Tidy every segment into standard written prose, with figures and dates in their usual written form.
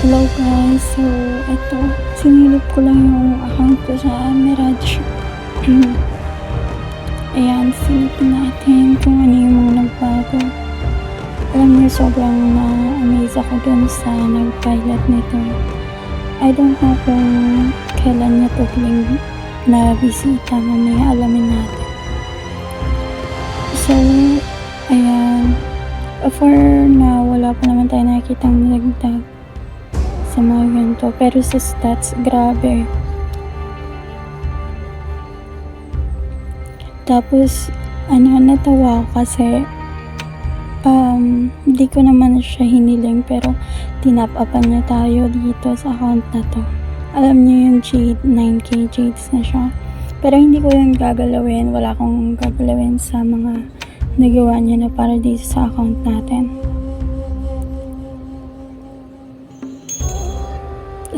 Hello guys, so eto, sinilip ko lang yung account ko sa Mirage. Ayan, silipin natin kung ano yung mga nagbago. Alam niyo, sobrang na-amaze ako dun sa nag-pilot nito. I don't know kung kailan niya to huling na bisita, mamaya alamin natin. So, ayan, for now, wala pa naman tayo nakikitang nagdag sa mga ganito, pero sa stats, grabe. Tapos natawa ako kasi hindi ko naman siya hiniling, pero tinap-upan niya tayo dito sa account na to. Alam niyo yung Jade, 9k Jades na siya, pero hindi ko yun gagalawin. Wala akong gagalawin sa mga nagawa niya na para dito sa account natin.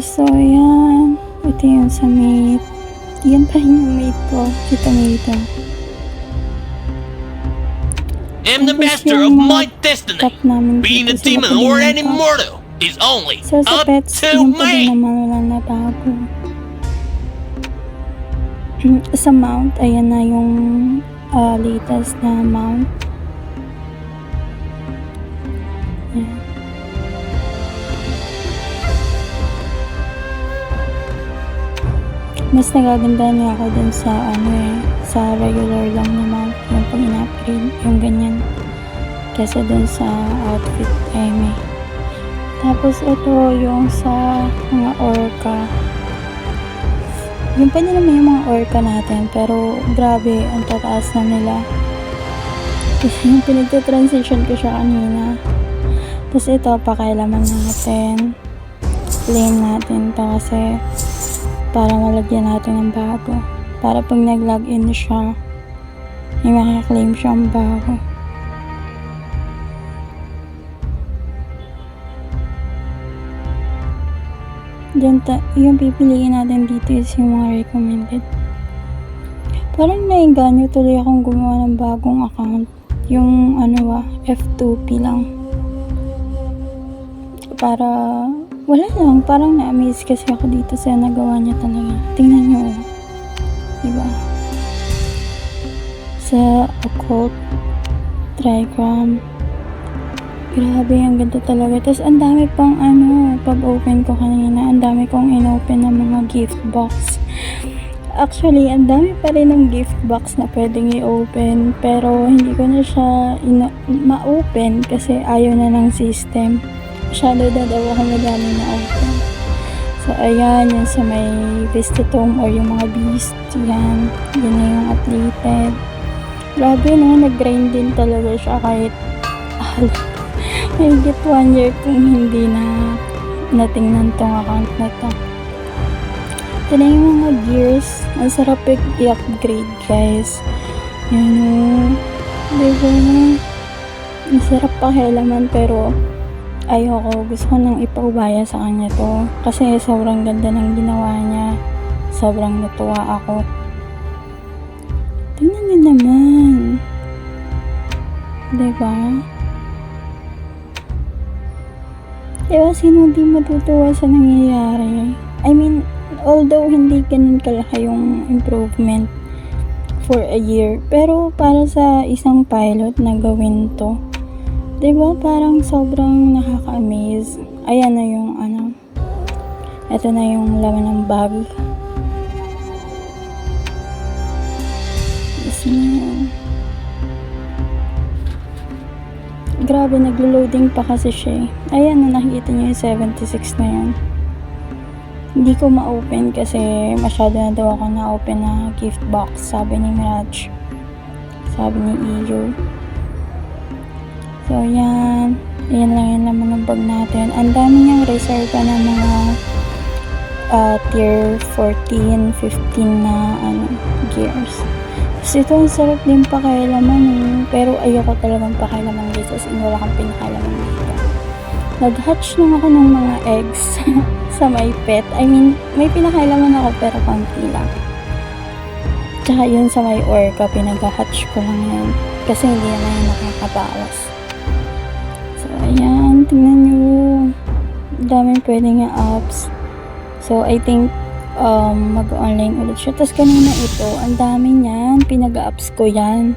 So, ayan. Ito yung sa mate. Yan pa rin yung mate ko. Kita mo ito. Am the master of my destiny. Being a demon or an immortal is only so, sa up pets, to yung pa din me. naman wala nabago. Sa mount, ayan na yung latest na mount. Ayan. Mas nagaganda niya ako dun sa sa regular lang na mount, yung pag in-upgrade, yung ganyan, kesa dun sa outfit Eme. Tapos ito yung sa mga orca. Yung pa din naman yung mga orca natin, pero grabe, ang tataas na nila. Kasi yung pinagta-transition ko siya kanina. Tapos ito, pakailaman natin. Plain natin to kasi para malagyan natin ng bago. Para pag nag-login siya, may makaklaim siyang bago. Yung pipiliin natin dito is yung mga recommended. Parang naiganyo tuloy akong gumawa ng bagong account. Yung F2P lang. Para wala lang, parang na-amaze kasi ako dito sa nagawa niya talaga. Tingnan nyo, diba? Sa occult, trigram, grabe, ang ganda talaga. Tapos ang dami pang pag-open ko kanina, ang dami kong in-open ng mga gift box. Actually, ang dami pa rin ng gift box na pwedeng i-open, pero hindi ko na siya ma-open kasi ayaw na ng system. Masyado na daw ako madami na open. So, ayan, yung sa may Vistitome or yung mga beast, yan na yung updated. Grabe, no, nag-grind din talaga siya kahit may get 1 year kung hindi na natingnan tong account na to. Ito na yung mga gears. Ang sarap i-upgrade, guys. Yan, diba? Ang sarap pakialaman, pero ayoko, gusto ko nang ipaubaya sa kanya to kasi sobrang ganda ng ginawa niya. Sobrang natuwa ako. Tingnan niyo naman, diba? Diba, sino di matutuwa sa nangyayari? I mean, although hindi ganun kalaki yung improvement for a year, pero para sa isang pilot na gawin to, diba, parang sobrang nakaka-amaze. Ayan na yung ito na yung laman ng bag. Grabe, naglo-loading pa kasi siya. Ayan na, nakikita niyo yung 76 na yan. Hindi ko ma-open kasi masyado na daw ako na-open na gift box, sabi ni Mirage. Sabi ni Iyo. So, yan. Ayan lang yan naman ng bag natin. Ang dami niyang reserve ng mga tier 14, 15 na gears. So, ito ang sarap din pakialaman pero ayoko talagang pakialaman dito kasi wala kang pinakalaman dito. Nag-hatch lang ako ng mga eggs sa may pet. I mean, may pinakailaman ako pero konti lang. Tsaka yun sa may orca, pinag-hatch ko lang yun. Kasi hindi naman yung nakakabawas. So, ayan. Tingnan nyo. daming pwedeng yung apps. So, I think, mag-online ulit siya. Tapos kanina ito, ang dami niyan, pinag-apps ko yan.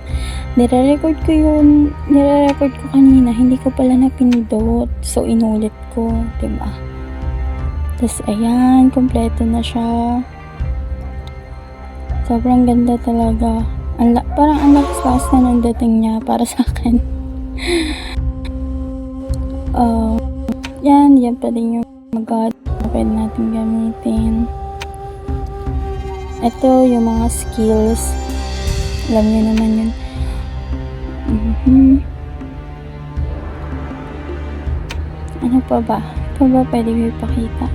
Nire-record ko kanina, hindi ko pala napindot. So, inulit ko, diba? Tapos, ayan, kompleto na siya. Sobrang ganda talaga. Parang ang lakas-lakas na ng dating niya para sa akin. Yan pa din yung mag-god na pwede natin gamitin. Ito yung mga skills. Alam niyo naman yun. Ano pa ba? Ito ba pwede ko ipakita?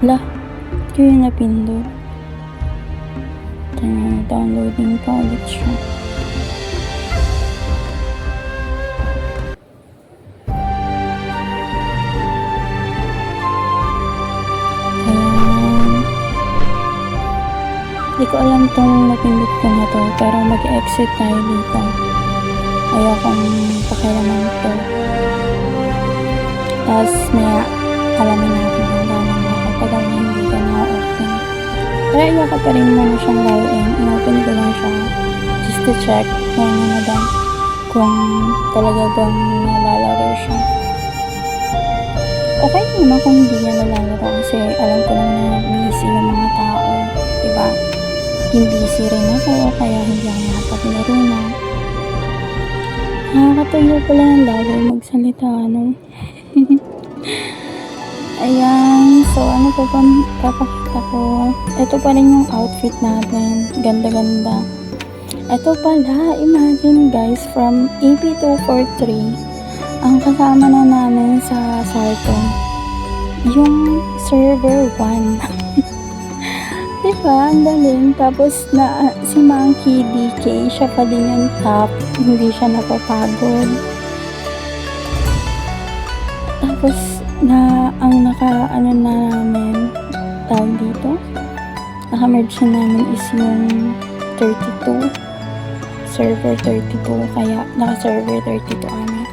Ito yung napindot. Downloading pa ulit siya. Hindi ko alam tong napindot ko na to, pero mag-exit tayo dito. Ayokong pakialaman to. Tapos may alamin natin kung gano'n na kapag hindi ka na-open. Pero ayoko pa rin muna siyang laruin. In-open ko lang siya just to check kung ano ba, kung talaga bang nalalaro siya. Okay naman kung hindi niya nalalaro kasi alam ko lang na busy yung mga tao, diba? Yung busy rin ako kaya hindi ako nakapaglaro na. Nakakatayo pala ng lalo magsalita, no? Ayan, so ano pa ba papakita ko? Ito pa rin yung outfit natin. Ganda-ganda. Ito pala, imagine guys, from AP243, ang kasama na namin sa Sarton, yung server 1. Diba? Ang galing. Tapos si Monkey DK, siya pa din yung top. Hindi siya napapagod. Tapos, ang naka-ano na namin, tawag dito, naka-merge na namin is yung 32. Server 32. Kaya, naka-server 32 kami.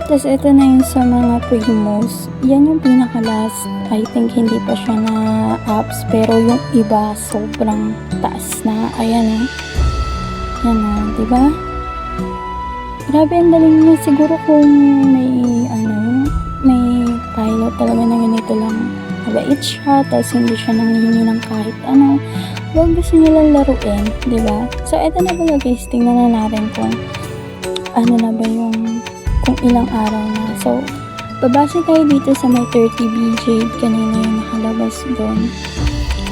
Tapos, ito na yung sa mga primos. Yan yung pinaka-last. I think hindi pa siya na apps. Pero yung iba, sobrang taas na. Ayan o. Yan o. Diba? Grabe, ang galing niya. Siguro kung may pilot talaga na ganito lang. Mabait siya. Tapos, hindi siya nanghihingi ng kahit ano. Huwag gusto nilang laruin. Diba? So, ito na pala guys. Tingnan na natin kung ano na ba yung kung ilang araw na. So, babase tayo dito sa may 30B Jade. Kanina yung nakalabas doon.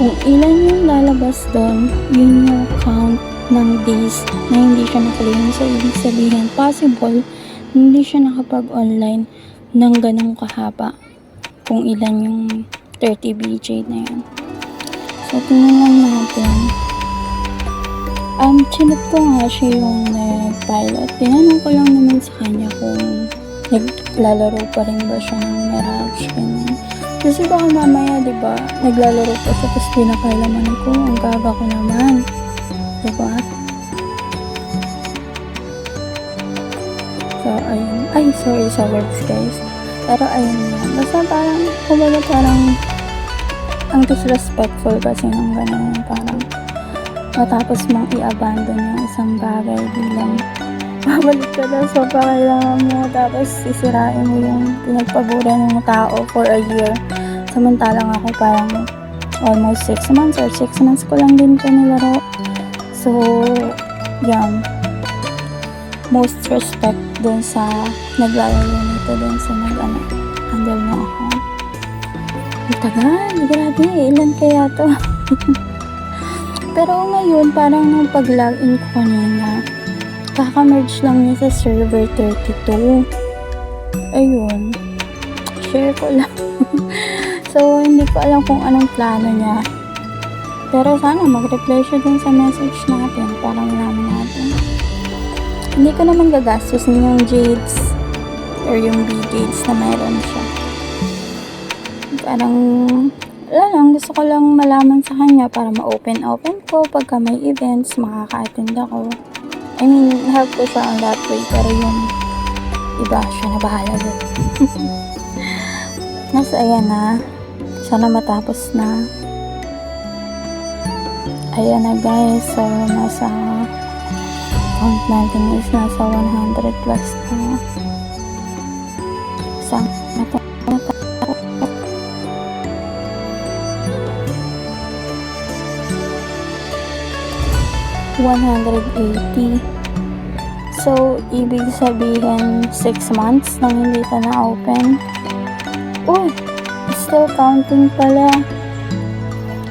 Kung ilan yung lalabas doon, yun yung count ng days na hindi siya nakalagay. So, ibig sabihin, possible, hindi siya nakapag-online ng ganong kahaba. Kung ilan yung 30B Jade na yun. So, tingnan lang natin. Chinap ko nga siya yung pilot. Tinanong ko lang naman sa kanya kung naglalaro pa rin ba siya ng Mirage. Ganyan. Kasi baka mamaya, diba, naglalaro pa siya tapos pinakailaman ko. Ang gaga ko naman. Diba? So, ayun. Ay, sorry sa words, guys. Pero, ayun nga. Basta parang, kumbaga parang ang disrespectful kasi ng ganun. Parang, matapos mong i-abandon yung isang bagay bilang babalik ka daw sa pakailangan mo tapos sisirain mo yung pinagpabura ng tao for a year. Samantalang ako parang almost 6 months or 6 months ko lang din ito nilaro. So, yan. Most respect dun sa naglalaro nito dun sa handle mo ako. Ang tagal, grabe, ilan kaya to? Pero ngayon, parang nung pag-login ko kanina, kaka-merge lang niya sa server 32. Ayun. Share ko lang. So, hindi ko alam kung anong plano niya. Pero sana mag-reply siya dun sa message natin para malaman natin. Hindi ko naman gagastusin yung Jades or yung B-Jades na mayroon siya. Parang wala lang, gusto ko lang malaman sa kanya para ma-open ko pagka may events, makaka-attend ako. I mean, help ko siya on that way, pero yung iba, siya na bahala dun. Nasa ayan na, sana matapos na. Ayan na guys, so nasa count natin is nasa 100 plus na. Isang 180. So, ibig sabihin 6 months nang hindi pa na-open. Uy! Still counting pala.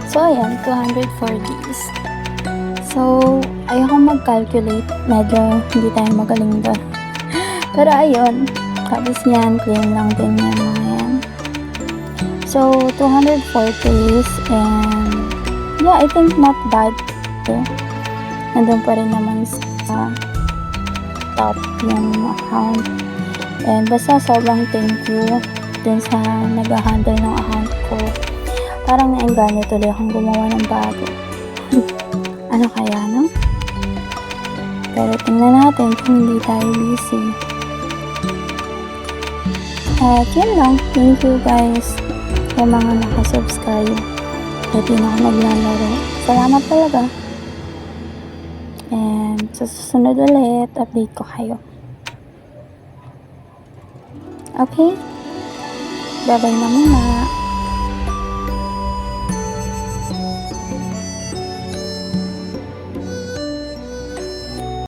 So, ayan, 240s. So, ayoko mag-calculate. Medyo hindi tayo magaling doon. Pero ayun, tapos niyan, claim lang din yan mga yan. So, 240s and yeah, I think not bad. Okay. Nandun pa rin naman sa top yung account. And basta sobrang thank you dun sa nag-handle ng account ko. Parang naengganyo tuloy akong gumawa ng bago. Ano kaya, no? Pero tingnan natin kung hindi tayo busy. At yun lang. Thank you guys sa mga nakasubscribe. At di na ako naglalaro. Salamat talaga. And sa susunod ulit, update ko kayo. Okay? Bye-bye na muna.